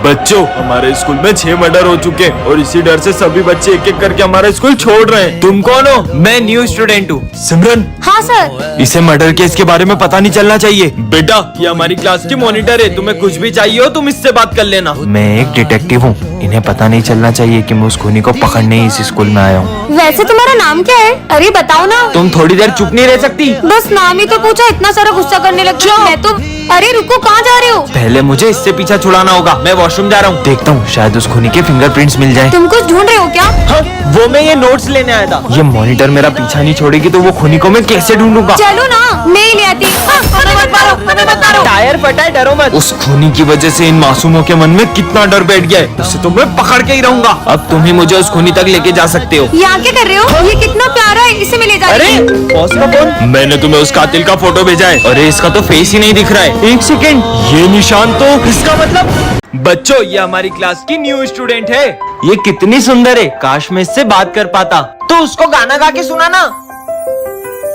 बच्चों, हमारे स्कूल में 6 मर्डर हो चुके हैं और इसी डर से सभी बच्चे एक एक करके हमारा स्कूल छोड़ रहे हैं। तुम कौन हो? मैं न्यू स्टूडेंट हूँ। सिमरन। हाँ सर। इसे मर्डर केस के बारे में पता नहीं चलना चाहिए। बेटा, ये हमारी क्लास की मॉनिटर है, तुम्हें कुछ भी चाहिए हो तुम इससे बात कर लेना। मैं एक डिटेक्टिव हूँ, इन्हें पता नहीं चलना चाहिए कि मैं उस खूनी को पकड़ने ही इस स्कूल में आया हूँ। वैसे तुम्हारा नाम क्या है? अरे बताओ ना। तुम थोड़ी देर चुप नहीं रह सकती? बस नाम ही तो पूछा, इतना सारा गुस्सा करने लग गई। मैं तो अरे रुको, कहाँ जा रहे हो? पहले मुझे इससे पीछा छुड़ाना होगा। मैं वॉशरूम जा रहा हूँ, देखता हूँ शायद उस खूनी के फिंगरप्रिंट्स मिल जाएं। तुम कुछ ढूंढ रहे हो क्या? हाँ, वो मैं ये नोट्स लेने आया था। ये मॉनिटर मेरा पीछा नहीं छोड़ेगी तो वो खूनी को मैं कैसे ढूंढूंगा? चलो ना, मैं ही ले आती। हमें मत मारो। टायर फटा है, डरो मत। उस खूनी की वजह से इन मासूमों के मन में कितना डर बैठ गया है, उसे तो मैं पकड़ के ही रहूंगा। अब तुम ही मुझे उस खूनी तक लेके जा सकते हो। यहाँ क्या कर रहे हो? ये कितना प्यारा है, इसे मैं ले जा रही हूँ। बॉस का फोन। मैंने तुम्हें उस कातिल का फोटो भेजा है। अरे इसका तो फेस ही नहीं दिख रहा है। एक सेकेंड, ये निशान तो इसका मतलब बच्चों, ये हमारी क्लास की न्यू स्टूडेंट है। ये कितनी सुंदर है, काश मैं इससे बात कर पाता। तो उसको गाना गा के सुनाना।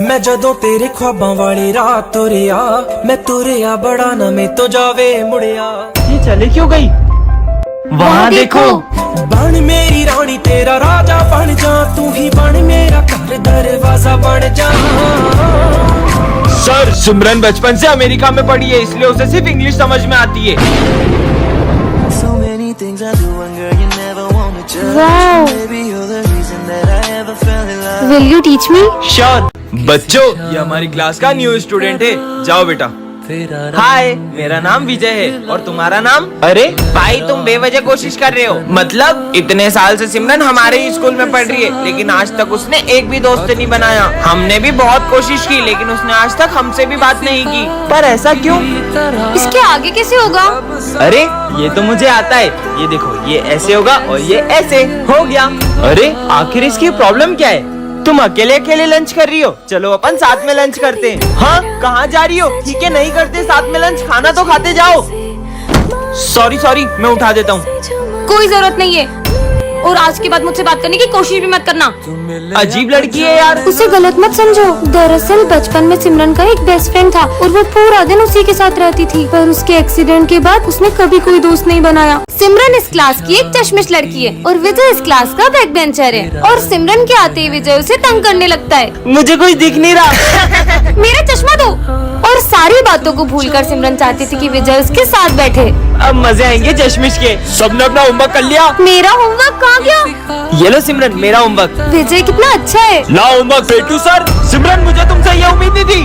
मैं जदों तेरे ख्वाबां वाली रात तुरिया, मैं तुरिया बड़ा ना मैं तो जावे मुड़िया। ये चले क्यों गई? वहाँ देखो। बन मेरी रानी तेरा राजा बन जा, तू ही बन मेरा घर दरवाजा बन जा। सर, सिमरन बचपन से अमेरिका में पढ़ी है, इसलिए उसे सिर्फ इंग्लिश समझ में आती है। So many things I do and girl you never want to judge. Wow. Baby you're the reason that I ever fell in love. Will you teach me? Sure. बच्चों, ये हमारी क्लास का न्यू स्टूडेंट है। जाओ बेटा। हाय, मेरा नाम विजय है और तुम्हारा नाम? अरे भाई, तुम बेवजह कोशिश कर रहे हो। मतलब इतने साल से सिमरन हमारे ही स्कूल में पढ़ रही है, लेकिन आज तक उसने एक भी दोस्त नहीं बनाया। हमने भी बहुत कोशिश की, लेकिन उसने आज तक हमसे भी बात नहीं की। पर ऐसा क्यों? इसके आगे कैसे होगा? अरे ये तो मुझे आता है। ये देखो, ये ऐसे होगा और ये ऐसे हो गया। अरे आखिर इसकी प्रॉब्लम क्या है? तुम अकेले अकेले लंच कर रही हो, चलो अपन साथ में लंच करते हैं। हाँ, कहाँ जा रही हो? ठीक है, नहीं करते साथ में लंच, खाना तो खाते जाओ। सॉरी, मैं उठा देता हूँ। कोई जरूरत नहीं है, और आज के बाद मुझसे बात करने की कोशिश भी मत करना। अजीब लड़की है यार। उसे गलत मत समझो। दरअसल बचपन में सिमरन का एक बेस्ट फ्रेंड था और वो पूरा दिन उसी के साथ रहती थी, पर उसके एक्सीडेंट के बाद उसने कभी कोई दोस्त नहीं बनाया। सिमरन इस क्लास की एक चश्मिश लड़की है और विजय इस क्लास का बैक बेंचर है, और सिमरन के आते ही विजय उसे तंग करने लगता है। मुझे कुछ दिख नहीं रहा। मेरा चश्मा दो। और सारी बातों को भूलकर सिमरन चाहती थी कि विजय उसके साथ बैठे। अब मजे आएंगे चश्मिश के। सबने अपना होमवर्क कर लिया? मेरा होमवर्क कहाँ गया? ये लो सिमरन, मेरा होमवर्क। विजय कितना अच्छा है। ला होमवर्क पेटू सर। सिमरन, मुझे तुमसे ये उम्मीद नहीं थी।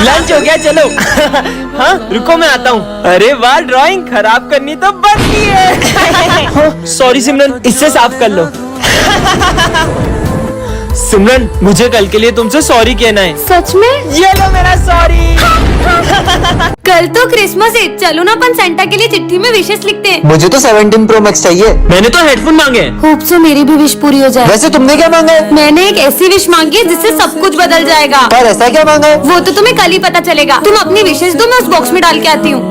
लंच हो गया, चलो। हाँ रुको, मैं आता हूँ। अरे वाह, ड्राइंग खराब करनी तो बनती है। सॉरी सिमरन, इससे साफ कर लो। सिमरन, मुझे कल के लिए तुमसे सॉरी कहना है। सच में? ये लो मेरा सॉरी। कल तो क्रिसमस है, चलो ना अपन सेंटा के लिए चिट्ठी में विशेष लिखते हैं। मुझे तो 17 Pro Max चाहिए। मैंने तो हेडफोन मांगे हैं। होप सो मेरी भी विश पूरी हो जाए। वैसे तुमने क्या मांगा है? मैंने एक ऐसी विश मांगी है जिससे सब कुछ बदल जाएगा। पर ऐसा क्या मांगा है? वो तो तुम्हें कल ही पता चलेगा। तुम अपनी विशेष दो, मैं उस बॉक्स में डाल के आती हूँ।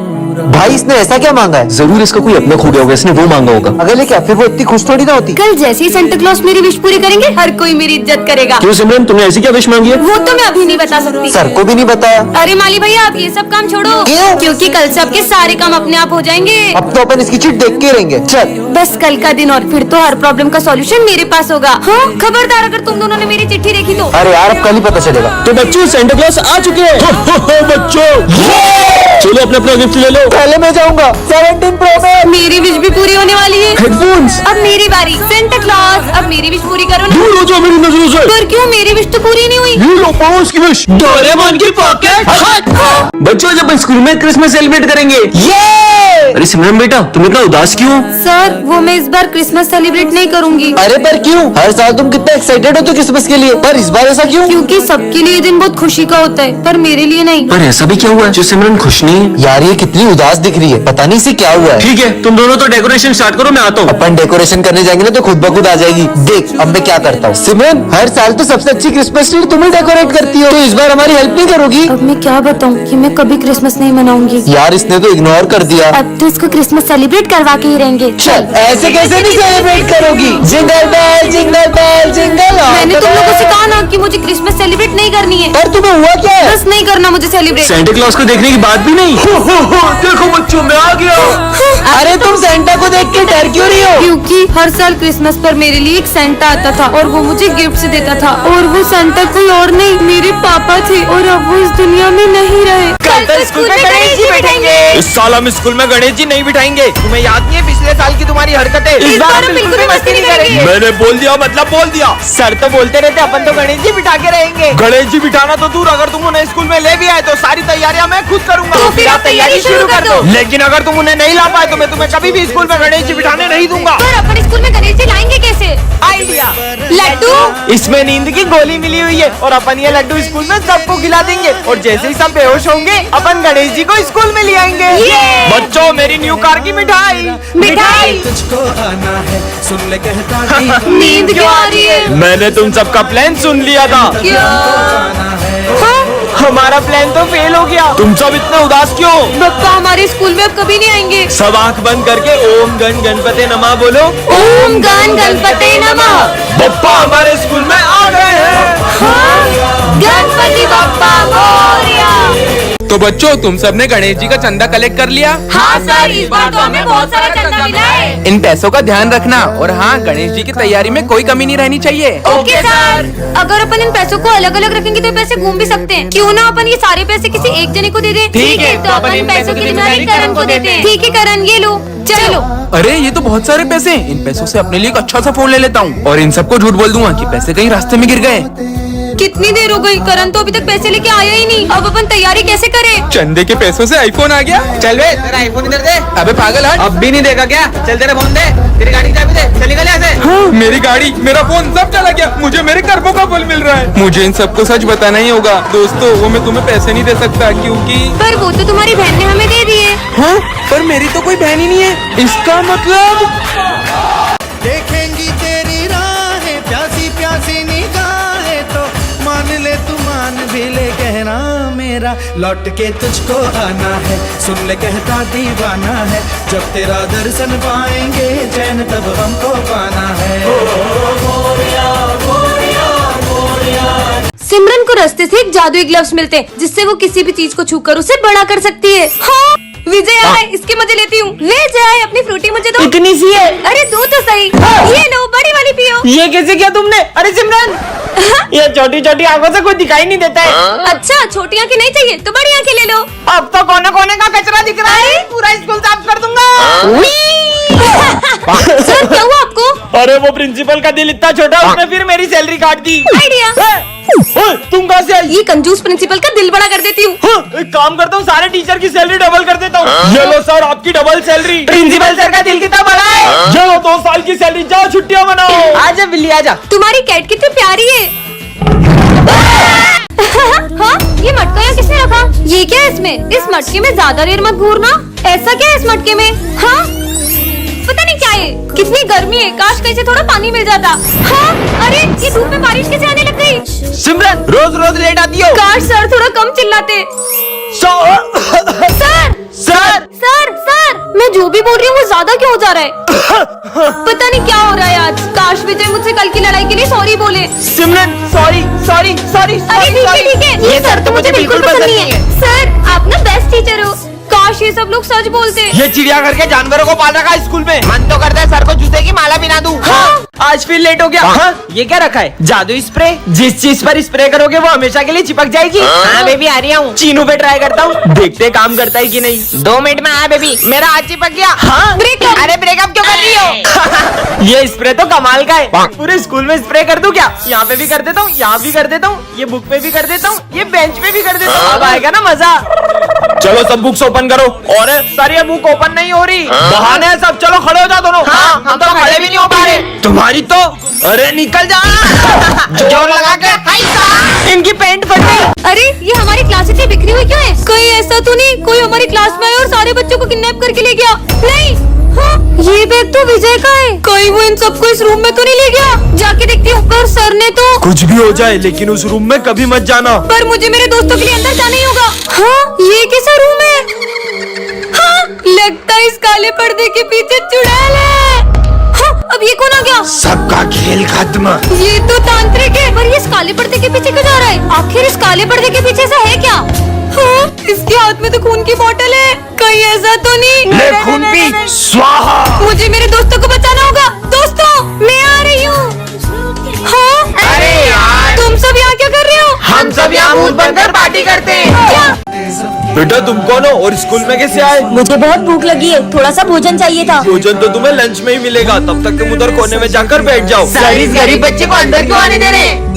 भाई इसने ऐसा क्या मांगा है? जरूर इसका कोई अपना खो गया होगा, इसने वो मांगा होगा। अगर लेके फिर वो इतनी खुश थोड़ी ना होती। कल जैसे ही सेंटा क्लॉज मेरी विश पूरी करेंगे, हर कोई मेरी इज्जत करेगा। क्यों सिमरन, तुमने ऐसी क्या विश मांगी है? वो तो मैं अभी नहीं बता सकती। सर को भी नहीं बताया। अरे माली भैया, आप ये सब काम छोड़ो। क्यों? क्योंकि कल से आपके सारे काम अपने आप हो जाएंगे। अब तो अपन इसकी चिट देख के रहेंगे। चल बस कल का दिन, और फिर तो हर प्रॉब्लम का सॉल्यूशन मेरे पास होगा। हाँ, खबरदार अगर तुम दोनों ने मेरी चिट्ठी देखी तो। अरे यार, अब कल ही पता चलेगा। तो बच्चों, सेंटा क्लॉज आ चुके हैं। बच्चों, चलो अपना अपना गिफ्ट ले लो। पहले मैं जाऊंगा। 17 Pro Max। मेरी विश भी पूरी होने वाली है। हेडफोन्स। अब मेरी बारी। सेंटा क्लॉज, अब मेरी विश पूरी करो ना। दूर हो जाओ मेरी नजरों से। पर क्यों, मेरी विश तो पूरी नहीं हुई। ये लो पड़ोस की विश। डोरेमोन की पॉकेट। बच्चों, जब स्कूल में क्रिसमस सेलिब्रेट करेंगे। अरे सिमरन बेटा, तुम इतना उदास क्यों? सर, वो मैं इस बार क्रिसमस सेलिब्रेट नहीं करूंगी। अरे पर क्यों? हर साल तुम कितना एक्साइटेड हो तो क्रिसमस के लिए, पर इस बार ऐसा क्यों? क्योंकि सबके लिए ये दिन बहुत खुशी का होता है, पर मेरे लिए नहीं। पर ऐसा भी क्या हुआ है जो सिमरन खुश नहीं है? यार ये कितनी उदास दिख रही है, पता नहीं इसे क्या हुआ है। ठीक है, तुम दोनों तो डेकोरेशन स्टार्ट करो, मैं तो। अपन डेकोरेशन करने जाएंगे ना तो खुद ब खुद आ जाएगी। देख अब मैं क्या करता हूँ। सिमरन हर साल तो सबसे अच्छी क्रिसमस ट्री तुम ही डेकोरेट करती हो, तो इस बार हमारी हेल्प नहीं करोगी? अब मैं क्या बताऊँ कि मैं कभी क्रिसमस नहीं मनाऊंगी। यार इसने तो इग्नोर कर दिया। अब तो इसको क्रिसमस सेलिब्रेट करवा के ही रहेंगे। चल ऐसे कैसे नहीं सेलिब्रेट करोगी? Jingle bell jingle bell jingle. मैंने तुम लोगों को कहा ना कि मुझे क्रिसमस सेलिब्रेट नहीं करनी है। पर तुम्हें हुआ क्या है? बस नहीं करना मुझे सेलिब्रेट। सेंटा क्लॉज को देखने की बात भी नहीं। देखो बच्चों मैं आ गया। अरे तुम सेंटा को देख के डर क्यों रही हो? क्योंकि हर साल क्रिसमस पर मेरे लिए एक सेंटा आता था और वो मुझे गिफ्ट्स देता था, और वो सेंटा कोई और नहीं मेरे पापा थे, और अब वो इस दुनिया में नहीं रहे। कल तो स्कूल में गणेश जी बैठेंगे। इस साल हम स्कूल में गणेश जी नहीं बिठाएंगे। तुम्हें याद नहीं है पिछले साल की तुम्हारी हरकतें? इस बार हम बिल्कुल भी मस्ती नहीं करेंगे। मैंने बोल दिया मतलब बोल दिया। सर तो बोलते रहते अपन तो गणेश जी बिठा के रहेंगे। गणेश जी बिठाना तो दूर, अगर तुम उन्हें स्कूल में ले भी आए तो सारी तैयारियां मैं खुद करूंगा। तो फिर आप तैयारी शुरू कर दो। लेकिन अगर तुम उन्हें नहीं ला पाए तो मैं तुम्हें कभी भी स्कूल में गणेश जी बिठाने नहीं दूंगा। पर अपन स्कूल में गणेश जी लाएंगे कैसे? आइडिया, लड्डू। इसमें नींद की गोली मिली हुई है और अपन ये लड्डू स्कूल में सबको खिला देंगे, और जैसे ही सब बेहोश होंगे अपन गणेश जी को स्कूल में ले आएंगे। बच्चों मेरी न्यू कार की मिठाई। मिठाई। तुझको आना है सुन ले कहता दीवाना नींद क्यों आ रही है? मैंने तुम सबका प्लान सुन लिया था। क्या? हमारा प्लान तो फेल हो गया। तुम सब इतने उदास क्यों? पप्पा हमारे स्कूल में अब कभी नहीं आएंगे। सब आंख बंद करके ओम गण गणपते नमः बोलो। ओम गण गणपते नमः। पप्पा हमारे स्कूल में आ गए हैं। हाँ? गणपति बप्पा मोरया। तो बच्चों तुम सबने गणेश जी का चंदा कलेक्ट कर लिया? हाँ सर, इस बार तो हमें बहुत सारा चंदा मिला है। इन पैसों का ध्यान रखना, और हाँ गणेश जी की तैयारी में कोई कमी नहीं रहनी चाहिए। Okay sir. अगर अपन इन पैसों को अलग अलग रखेंगे तो पैसे घूम भी सकते हैं। क्यों ना अपन ये सारे पैसे किसी एक जने को दे दें? ठीक है, तो अपन इन पैसों की जिम्मेदारी करण को देते हैं। ठीक है करण, ये लो चलो। अरे ये तो बहुत सारे पैसे हैं। इन पैसों से अपने लिए एक अच्छा सा फोन ले लेता हूँ, और इन सबको झूठ बोल दूंगा कि पैसे कहीं रास्ते में गिर गए। कितनी देर हो गई, करण तो अभी तक पैसे लेके आया ही नहीं। अब अपन तैयारी कैसे करें? चंदे के पैसों से आईफोन आ गया। चल बे, तेरा आईफोन इधर दे। अबे पागल हट। अब भी नहीं देगा क्या? चल तेरा फोन दे, तेरी गाड़ी की चाबी दे, चल निकल यहाँ से। हाँ, मेरी गाड़ी मेरा फोन सब चला गया। मुझे मेरे कर्मों का फल मिल रहा है। मुझे इन सबको सच बताना ही होगा। दोस्तों वो मैं तुम्हें पैसे नहीं दे सकता क्योंकि पर वो तो तुम्हारी बहन ने हमें दे दिए। हाँ पर मेरी तो कोई बहन ही नहीं है। इसका मतलब देखेंगी तेरी राहें प्यासी प्यासी निगाहें तो मान ले तू मान भी ले कहना मेरा लौट के तुझको आना है सुन ले कहता दीवाना है जब तेरा दर्शन पाएंगे चैन तब हमको पाना है। सिमरन को रास्ते से एक जादुई ग्लव्स मिलते हैं जिससे वो किसी भी चीज को छूकर उसे बड़ा कर सकती है। हाँ विजय आए, इसके मजे लेती हूँ। विजय अपनी फ्रूटी मुझे दो। इतनी सी है? अरे दो तो सही। ये लो बड़ी वाली पियो। ये कैसे किया तुमने? अरे सिमरन ये छोटी छोटी आंखों से कुछ दिखाई नहीं देता है। अच्छा छोटी आंखें नहीं चाहिए तो बड़ी आंखें ले लो। अब तो कोने कोने का कचरा दिख रहा है, पूरा स्कूल साफ कर दूंगा। सर क्या हुआ आपको? अरे वो प्रिंसिपल का दिल इतना छोटा, उसने फिर मेरी सैलरी काट दी। आइडिया। तुम कहाँ से आई? ये कंजूस प्रिंसिपल का दिल बड़ा कर देती हूँ। एक काम करता हूँ, सारे टीचर की सैलरी डबल कर देता हूँ। ये लो सर आपकी डबल सैलरी। प्रिंसिपल सर का दिल कितना बड़ा है। ये लो 2 साल की सैलरी, जाओ छुट्टियाँ मनाओ। आजा बिल्ली आजा। तुम्हारी कैट कितनी प्यारी है। हाँ ये मटका यहाँ किसने रखा? ये क्या है इसमें? इस मटके में ज्यादा देर मत घूरना। ऐसा क्या है इस मटके में? हाँ पता नहीं क्या है। कितनी गर्मी है, काश कहीं से थोड़ा पानी मिल जाता। हाँ अरे ये धूप में बारिश कैसे आने लग गई? सिमरन रोज रोज लेट आती हो। काश सर थोड़ा कम चिल्लाते। सर सर सर मैं जो भी बोल रही हूँ वो ज्यादा क्यों हो जा रहा है? पता नहीं क्या हो रहा है आज। काश विजय मुझसे कल की लड़ाई के लिए सॉरी बोले। सिमरन सॉरी सॉरी सॉरी। अरे ठीक है ये सर तो मुझे बिल्कुल पसंद नहीं है। सर आप ना बेस्ट टीचर हो। काश ये सब लोग सच बोलते। ये चिड़ियाघर के जानवरों को पाल रखा है स्कूल में। मन तो करता है सर को जूते की माला पहना दूं। हाँ। आज फिर लेट हो गया। हाँ। ये क्या रखा है? जादुई स्प्रे। जिस चीज पर स्प्रे करोगे वो हमेशा के लिए चिपक जाएगी। हाँ बेबी आ रही हूँ। चीनू पे ट्राई करता हूँ, देखते काम करता है कि नहीं। 2 मिनट में आया बेबी, मेरा हाथ चिपक गया। हाँ ब्रेकअप। अरे ब्रेकअप क्यों कर रही हो? ये स्प्रे तो कमाल का है, पूरे स्कूल में स्प्रे कर दूं क्या? यहाँ पे भी कर देता हूँ, यहाँ भी कर देता हूँ, ये बुक पे भी कर देता हूँ, ये बेंच पे भी कर देता हूँ। अब आएगा ना मजा। चलो सब बुक्स ओपन करो। और सर ये बुक ओपन नहीं हो रही। बहाने हैं सब, चलो खड़े हो जाओ दोनों। हाँ, हम तो खड़े भी नहीं हो पा रहे। तुम्हारी तो अरे निकल जा। जोर लगा के इनकी पैंट फट गई। अरे ये हमारी क्लास इतनी बिखरी हुई क्यों है? कोई ऐसा तो नहीं कोई हमारी क्लास में आया और सारे बच्चों को किडनैप करके ले गया? नहीं। हाँ ये बैग तो विजय का है। कहीं वो इन सबको इस रूम में तो नहीं ले गया? जाके देखती हूँ। पर सर ने तो कुछ भी हो जाए लेकिन उस रूम में कभी मत जाना। पर मुझे मेरे दोस्तों के लिए अंदर जाना ही होगा। हाँ, ये कैसा रूम है? हाँ, लगता है इस काले पर्दे के पीछे चुड़ैल है। हाँ, अब ये कौन आ गया? सबका खेल खत्म। ये तो तांत्रिक है। पर ये इस काले पर्दे के पीछे क्यों जा रहा है? आखिर इस काले पर्दे के पीछे ऐसा है क्या? हाँ, इसके हाथ में तो खून की बोतल है। कहीं ऐसा तो नहीं? ले खून पी, स्वाहा। मुझे मेरे दोस्तों को बचाना होगा। दोस्तों, मैं आ रही हूँ। हाँ? अरे यार, तुम सब यहाँ क्या कर रहे हो? हम सब यहाँ भूत बनकर पार्टी करते हैं। क्या? बेटा तुम कौन हो और स्कूल में कैसे आए? मुझे बहुत भूख लगी है, थोड़ा सा भोजन चाहिए था। भोजन तो तुम्हें लंच में ही मिलेगा, तब तक तुम उधर कोने में जाकर बैठ जाओ। सर, इस गरीब बच्चे को अंदर क्यों आने दे रहे हैं?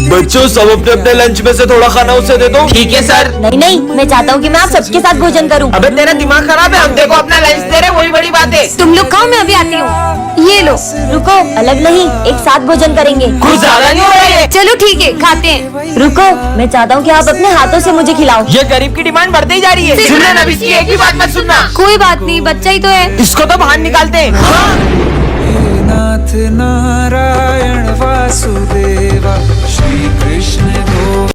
बच्चों, सब अपने अपने लंच में से थोड़ा खाना उसे दे दो। ठीक है सर। नहीं नहीं, मैं चाहता हूँ कि मैं आप सबके साथ भोजन करूँ। अबे तेरा दिमाग खराब है, हम देखो अपना लंच दे रहे, वही बड़ी बात है। तुम लोग खाओ, मैं अभी आती हूँ। ये लो। रुको, अलग नहीं, एक साथ भोजन करेंगे। कुछ ज्यादा नहीं हो रहा है? चलो ठीक है, खाते हैं। रुको, मैं चाहता हूँ कि आप अपने हाथों से मुझे खिलाओ। ये गरीब की डिमांड बढ़ती ही जा रही है। सुनना ना, इसकी एक ही बात मत सुनना। कोई बात नहीं, बच्चा ही तो है। इसको तो बाहर निकालते हैं। नाथ नारायण वासुदेवा श्री कृष्ण